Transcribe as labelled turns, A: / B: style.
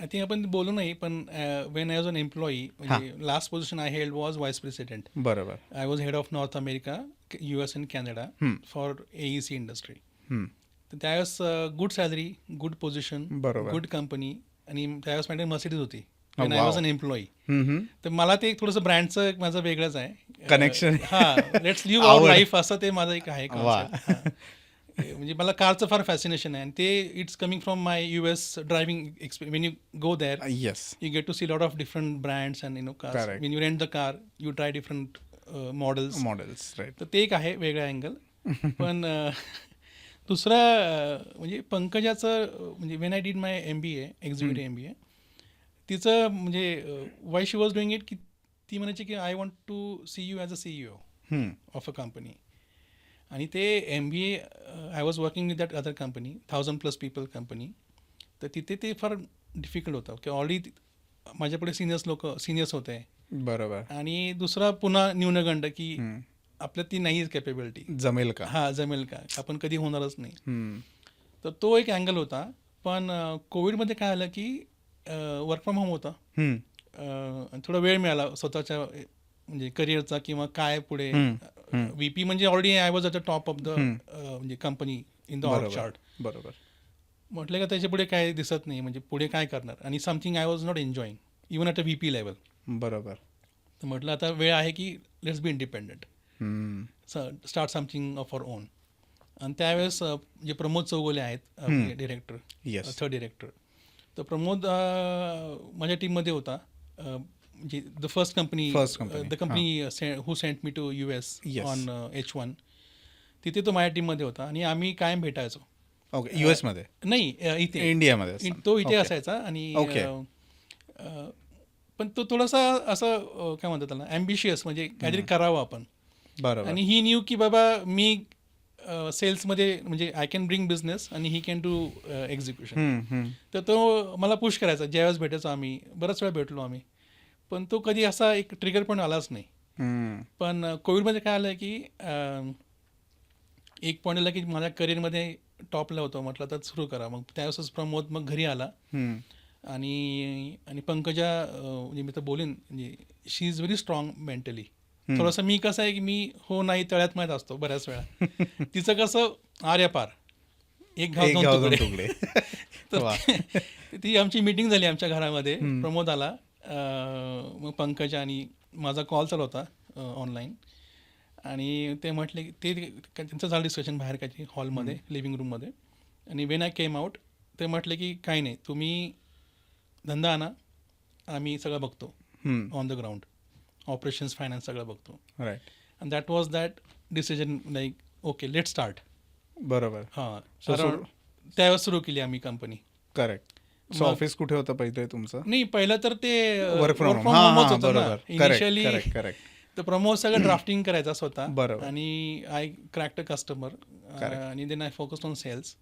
A: I think आपण बोलू नाही, पण when I was an employee, म्हणजे last position I held was vice president.
B: बरोबर.
A: I was head of North America, US and Canada for AEC industry.
B: Hmm.
A: तर त्यावेळेस good salary, good position,
B: बरोबर.
A: Good company, आणि त्यावेळेस माझ्याकडे Mercedes होती when I
B: wow.
A: Was an employee.
B: Hmm.
A: तर मला ते थोडंसं ब्रँडचं माझं वेगळंच आहे.
B: Connection.
A: हां, लेट्स लिव्ह आवर
B: आवड.
A: लाईफ, असं ते माझं एक आहे
B: वा.
A: कॉन्सेप्ट. हां, म्हणजे मला कारचं फार फॅसिनेशन आहे, आणि ते it's coming from my US driving experience. When you go there,
B: yes.
A: you get to see a lot of different brands and cars.
B: Correct.
A: When you rent the car, you try different models.
B: Models. Right.
A: तर ते एक आहे वेगळा angle. पण दुसरा म्हणजे पंकजाचं म्हणजे when I did my MBA, executive MBA, तिचं म्हणजे why she was doing it, की ती म्हणायची की I want to see you as a CEO of a company. आणि ते MBA, I was working with that other company, 1000+ people company. तर तिथे ते फार डिफिकल्ट होतं, की ऑलरेडी माझ्यापुढे सिनियर्स होते,
B: बरोबर.
A: आणि दुसरा पुन्हा न्यूनगंड की आपल्यात ती नाही कॅपेबिलिटी.
B: जमेल का?
A: हां, जमेल का, आपण कधी होणारच नाही.
B: हम्म.
A: तर तो एक अँगल होता. पण कोविडमध्ये काय आलं की वर्क फ्रॉम होम होता.
B: हम्म.
A: थोडा वेळ मिळाला स्वतःच्या म्हणजे करिअरचा, किंवा काय पुढे. VP म्हणजे already I was at the top of the म्हणजे company in the org chart.
B: बरोबर.
A: म्हटलं का त्याच्या पुढे काय दिसत नाही, म्हणजे पुढे काय करणार, आणि something I was not enjoying even at a VP level.
B: बरोबर.
A: तर म्हटलं आता वेळ आहे की लेट्स बी इंडिपेंडंट,
B: हम्म.
A: Start something of our own. आणि त्यावेळेस जे प्रमोद चौगुले आहेत डिरेक्टर,
B: येस.
A: थर्ड डिरेक्टर, तर प्रमोद माझ्या टीममध्ये होता. म्हणजे the first company, the company who sent me to US
B: Yes.
A: On H1, तिथे तो माझ्या टीममध्ये होता, आणि आम्ही कायम भेटायचो.
B: ओके. US मध्ये?
A: नाही, इथे
B: इंडियामध्ये असताना.
A: तो इथे
B: Okay.
A: असायचा. आणि
B: Okay.
A: पण तो थोडासा असं काय म्हणतात त्याला, ॲम्बिशियस, म्हणजे काहीतरी करावं आपण.
B: बरोबर.
A: आणि ही न्यू की बाबा मी सेल्समध्ये म्हणजे आय कॅन ब्रिंग बिझनेस, आणि ही कॅन डू एक्झिक्युशन. तर तो मला पुश करायचा, ज्यावेळेस भेटायचो आम्ही, बराच वेळा भेटलो आम्ही, पण तो कधी असा एक ट्रिगर पण आलाच नाही.
B: हम्म.
A: पण कोविडमध्ये काय आलं की एक पॉईंट आला की माझ्या करिअरमध्ये टॉपला होतो, म्हटलं तर सुरू करा. मग त्यावेळेस प्रमोद मग घरी आला.
B: हम्म.
A: आणि पंकजा, म्हणजे मी तर बोलेन, म्हणजे शी इज व्हेरी स्ट्रॉंग मेंटली. थोडंसं मी कसं आहे की मी हो नाही तळ्यात माहीत असतो बऱ्याच वेळा. तिचं कसं आर्यापार, एक घाव दोन तुकडे. तर ती आमची मीटिंग झाली आमच्या घरामध्ये. प्रमोद आला, मग पंकजा आणि माझा कॉल चालू होता ऑनलाईन, आणि ते म्हटले ते त्यांचं झालं डिस्कशन बाहेर काहीतरी हॉलमध्ये, लिव्हिंग रूममध्ये. आणि वेन आय केम आउट, ते म्हटले की काही नाही, तुम्ही धंदा आणा, आम्ही सगळं बघतो on the ground, operations, finance सगळं बघतो.
B: Right.
A: And that was that decision, like okay let start.
B: बरोबर.
A: हां, त्यावेळेस सुरू केली आम्ही कंपनी.
B: करेक्ट. सो ऑफिस कुठे होतं पहिले तुमचं?
A: नाही, पहिलं तर ते
B: वर्क फ्रॉम होम
A: होमच होतं ना
B: बरोबर.
A: इनिशियली.
B: करेक्ट.
A: तर प्रमोद सगळं ड्राफ्टिंग करायचा स्वतः.
B: बरोबर.
A: आणि I cracked a customer, and then I focused on cells.